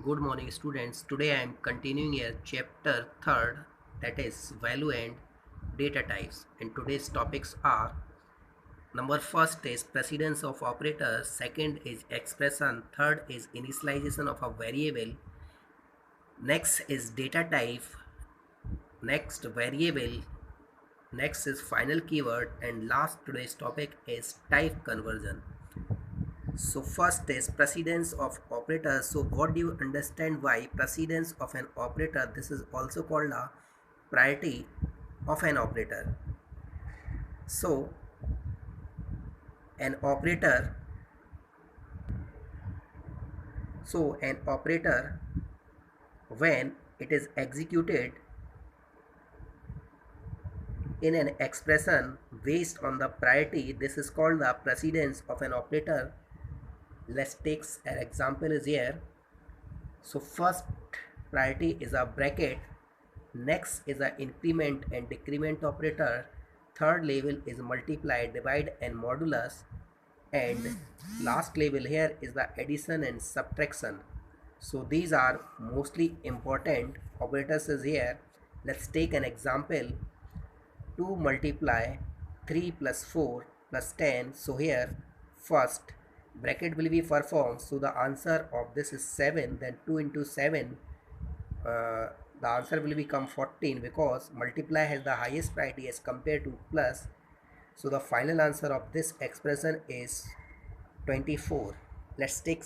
Good morning, students. Today I am continuing a chapter third, that is value and data types. And today's topics are number first is precedence of operators, second is expression, third is initialization of a variable, next is data type, next variable, next is final keyword, and last today's topic is type conversion. So first is precedence of operator. So what do you understand by precedence of an operator? This is also called a priority of an operator. So an operator, an operator when it is executed in an expression based on the priority, this is called the precedence of an operator. Let's take an example is here. So first priority is a bracket, next is a increment and decrement operator, third level is multiply, divide and modulus, and last level here is the addition and subtraction. So these are mostly important operators is here. Let's take an example. 2 multiply 3 plus 4 plus 10. So here first bracket will be performed. So the answer of this is 7. Then 2 into 7, the answer will become 14 because multiply has the highest priority as compared to plus. So the final answer of this expression is 24. Let's take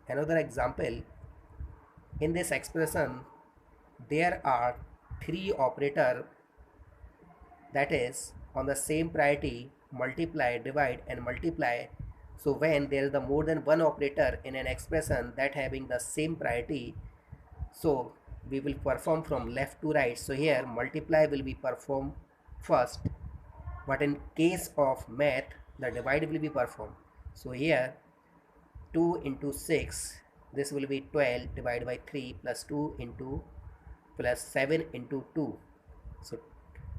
another example. In this expression there are three operator, that is on the same priority, multiply, divide and multiply. So when there is the more than one operator in an expression that having the same priority, so we will perform from left to right. So here multiply will be performed first, but in case of math the divide will be performed. So here 2 into 6, this will be 12 divided by 3 plus 2 into plus 7 into 2. So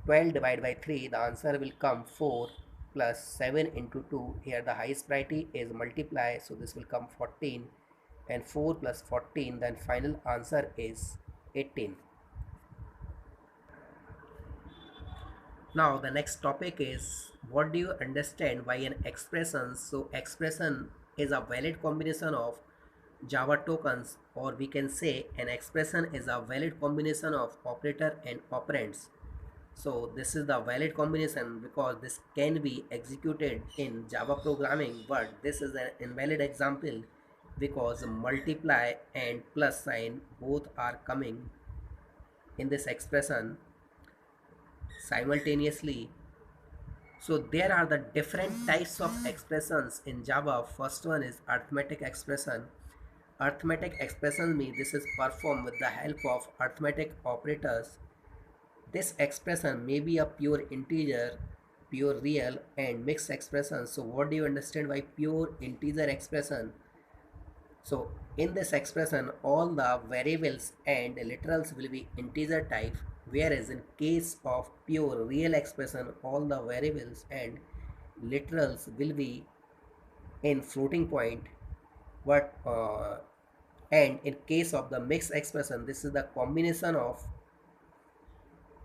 12 divided by 3, the answer will come 4 plus 7 into 2. Here the highest priority is multiply, so this will come 14, and 4 plus 14, then final answer is 18. Now the next topic is what do you understand by an expression? So expression is a valid combination of Java tokens, or we can say an expression is a valid combination of operator and operands. So this is the valid combination because this can be executed in Java programming, but this is an invalid example because multiply and plus sign both are coming in this expression simultaneously. So there are the different types of expressions in Java. First one is arithmetic expression. Arithmetic expression means this is performed with the help of arithmetic operators. This expression may be a pure integer, pure real and mixed expression. So what do you understand by pure integer expression? So in this expression all the variables and literals will be integer type, whereas in case of pure real expression all the variables and literals will be in floating point. But and in case of the mixed expression, this is the combination of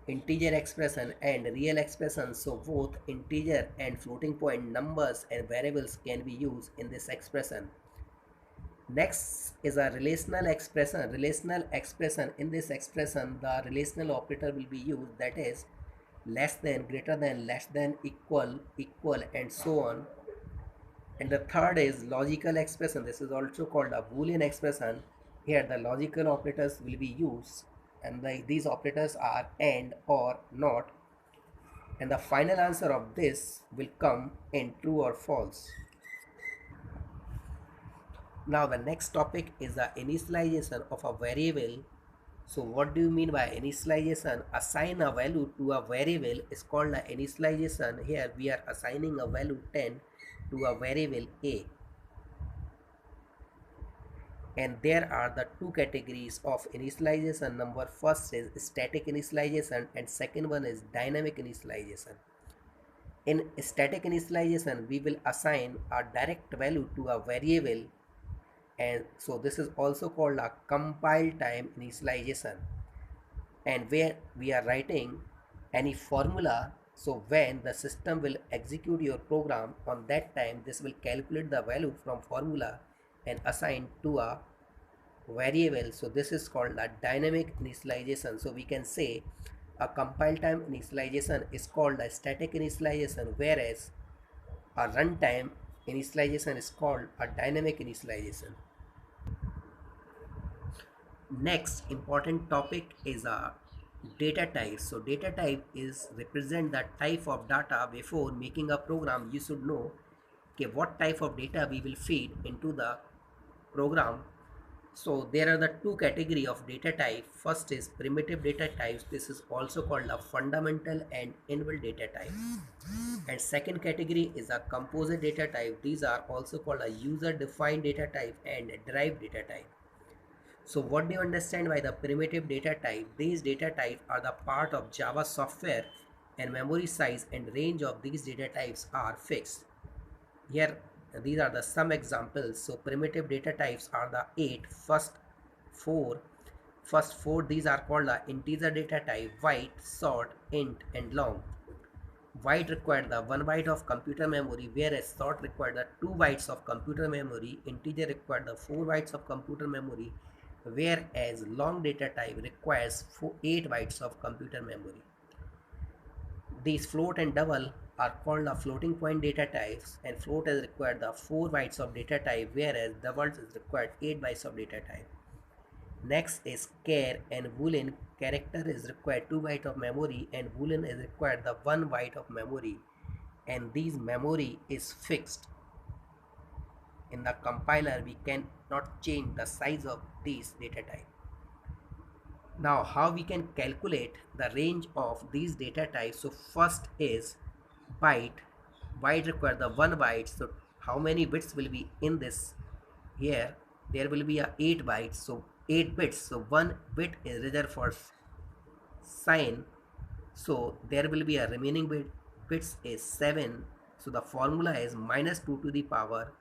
integer expression and real expression, so both integer and floating point numbers and variables can be used in this expression. Next is a relational expression. Relational expression, in this expression the relational operator will be used, that is less than, greater than, less than, equal, equal and so on. And the third is logical expression. This is also called a Boolean expression. Here the logical operators will be used, and these operators are and, or, not, and the final answer of this will come in true or false. Now the next topic is the initialization of a variable. So what do you mean by initialization? Assign a value to a variable is called a initialization. Here we are assigning a value 10 to a variable a. And there are the two categories of initialization. Number first is static initialization and second one is dynamic initialization. In static initialization we will assign a direct value to a variable, and so this is also called a compile time initialization, and where we are writing any formula. So when the system will execute your program on that time, this will calculate the value from formula and assign to a variable. So this is called a dynamic initialization. So we can say a compile time initialization is called a static initialization, whereas a runtime initialization is called a dynamic initialization. Next important topic is a data type. So data type is represent the type of data. Before making a program, you should know okay, what type of data we will feed into the program. So there are the two category of data type. First is primitive data types. This is also called a fundamental and inbuilt data type. And second category is a composite data type. These are also called a user defined data type and derived data type. So what do you understand by the primitive data type? These data types are the part of Java software, and memory size and range of these data types are fixed. Here these are the some examples. So primitive data types are the four first four. These are called the integer data type: byte, short, int and long. Byte required the 1 byte of computer memory, whereas short required the 2 bytes of computer memory. Integer required the 4 bytes of computer memory, whereas long data type requires 8 bytes of computer memory. These float and double are called the floating point data types, and float is required the 4 bytes of data type, whereas double is required 8 bytes of data type. Next is char and boolean. Character is required 2 byte of memory, and boolean is required the 1 byte of memory, and this memory is fixed. In the compiler we cannot change the size of these data type. Now how we can calculate the range of these data types? So first is byte. Byte require the 1 byte. So how many bits will be in this? Here there will be a 8 bytes, so 8 bits. So 1 bit is reserved for sign, so there will be a remaining bits is 7. So the formula is minus 2 to the power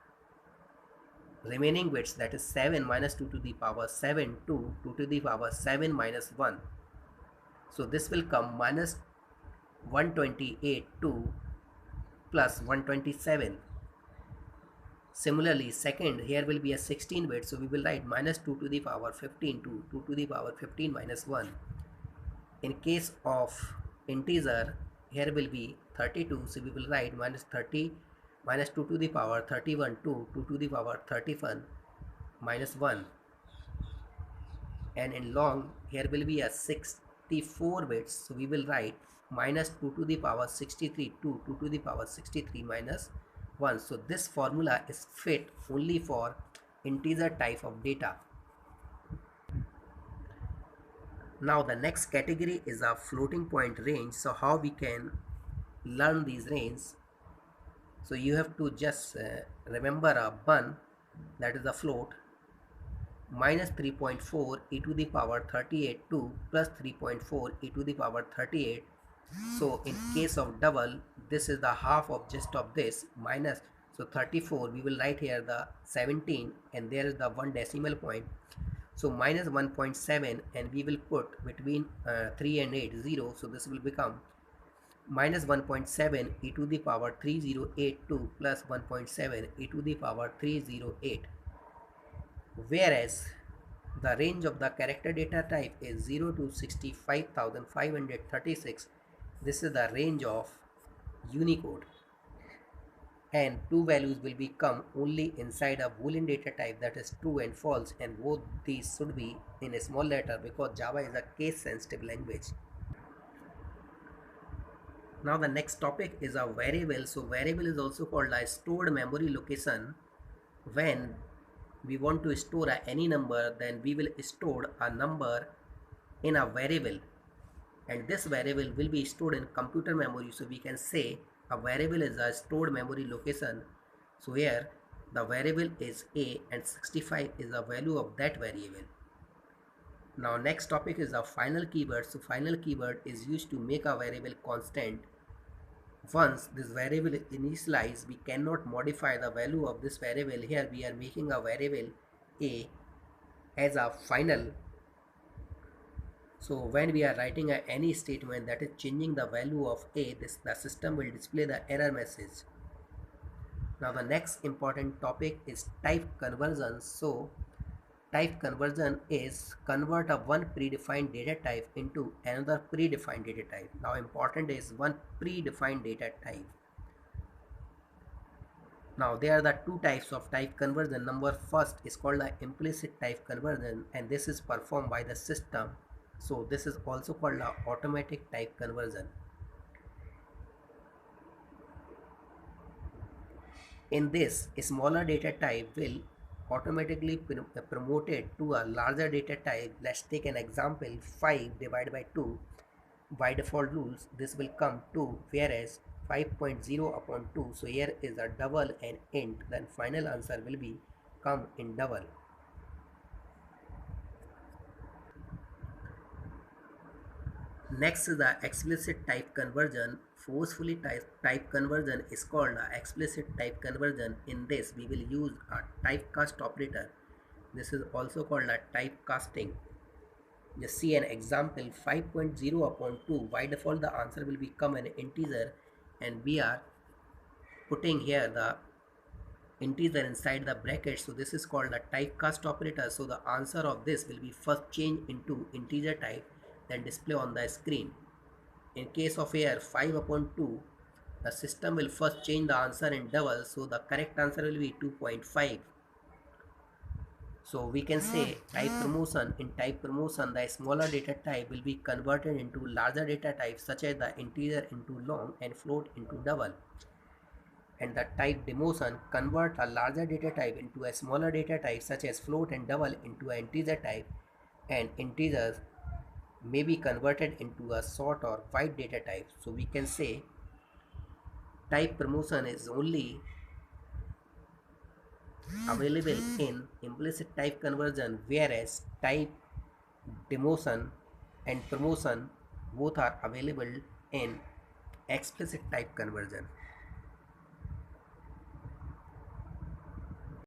remaining bits, that is 7 minus 2 to the power 7 to 2 to the power 7 minus 1. So this will come minus 128 2 plus 127. Similarly, second, here will be a 16 bit, so we will write minus 2 to the power 15 to 2 to the power 15 minus 1. In case of integer, here will be 32, so we will write minus 30 minus 2 to the power 31 to 2 to the power 31 minus 1. And in long, here will be a 64 bits, so we will write minus 2 to the power 63 to 2 to the power 63 minus 1. So this formula is fit only for integer type of data. Now the next category is a floating point range. So how we can learn these ranges? So you have to just remember a bun, that is a float, minus 3.4 e to the power 38 to plus 3.4 e to the power 38. So in case of double, this is the half of just of this minus, so 34, we will write here the 17 and there is the 1 decimal point. So minus 1.7, and we will put between 3 and 8 0, so this will become minus 1.7 e to the power 3082 plus 1.7 e to the power 308. Whereas the range of the character data type is 0 to 65,536. This is the range of Unicode, and two values will become only inside a boolean data type, that is true and false, and both these should be in a small letter because Java is a case sensitive language. Now the next topic is a variable. So variable is also called a stored memory location. When we want to store any number, then we will store a number in a variable, and this variable will be stored in computer memory. So we can say a variable is a stored memory location. So here the variable is a and 65 is the value of that variable. Now next topic is a final keyword. So final keyword is used to make a variable constant. Once this variable is initialized, we cannot modify the value of this variable. Here we are making a variable a as a final. So when we are writing any statement that is changing the value of a, the system will display the error message. Now the next important topic is type conversion. So type conversion is convert a one predefined data type into another predefined data type. Now important is one predefined data type. Now there are the two types of type conversion. Number first is called the implicit type conversion, and this is performed by the system. So this is also called the automatic type conversion. In this, a smaller data type will automatically promoted to a larger data type. Let's take an example, 5 divided by 2. By default rules, this will come 2, whereas 5.0 upon 2, so here is a double and int, then final answer will be come in double. Next is the explicit type conversion. Forcefully type conversion is called the explicit type conversion. In this, we will use a typecast operator. This is also called a typecasting. Just see an example, 5.0 upon 2. By default, the answer will become an integer, and we are putting here the integer inside the bracket. So this is called a typecast operator. So the answer of this will be first changed into integer type, then display on the screen. In case of here 5 upon 2, the system will first change the answer in double, so the correct answer will be 2.5. So we can say type promotion. In type promotion, the smaller data type will be converted into larger data types, such as the integer into long and float into double. And the type demotion convert a larger data type into a smaller data type, such as float and double into an integer type, and integers may be converted into a short or wide data type. So we can say type promotion is only available in implicit type conversion, whereas type demotion and promotion both are available in explicit type conversion.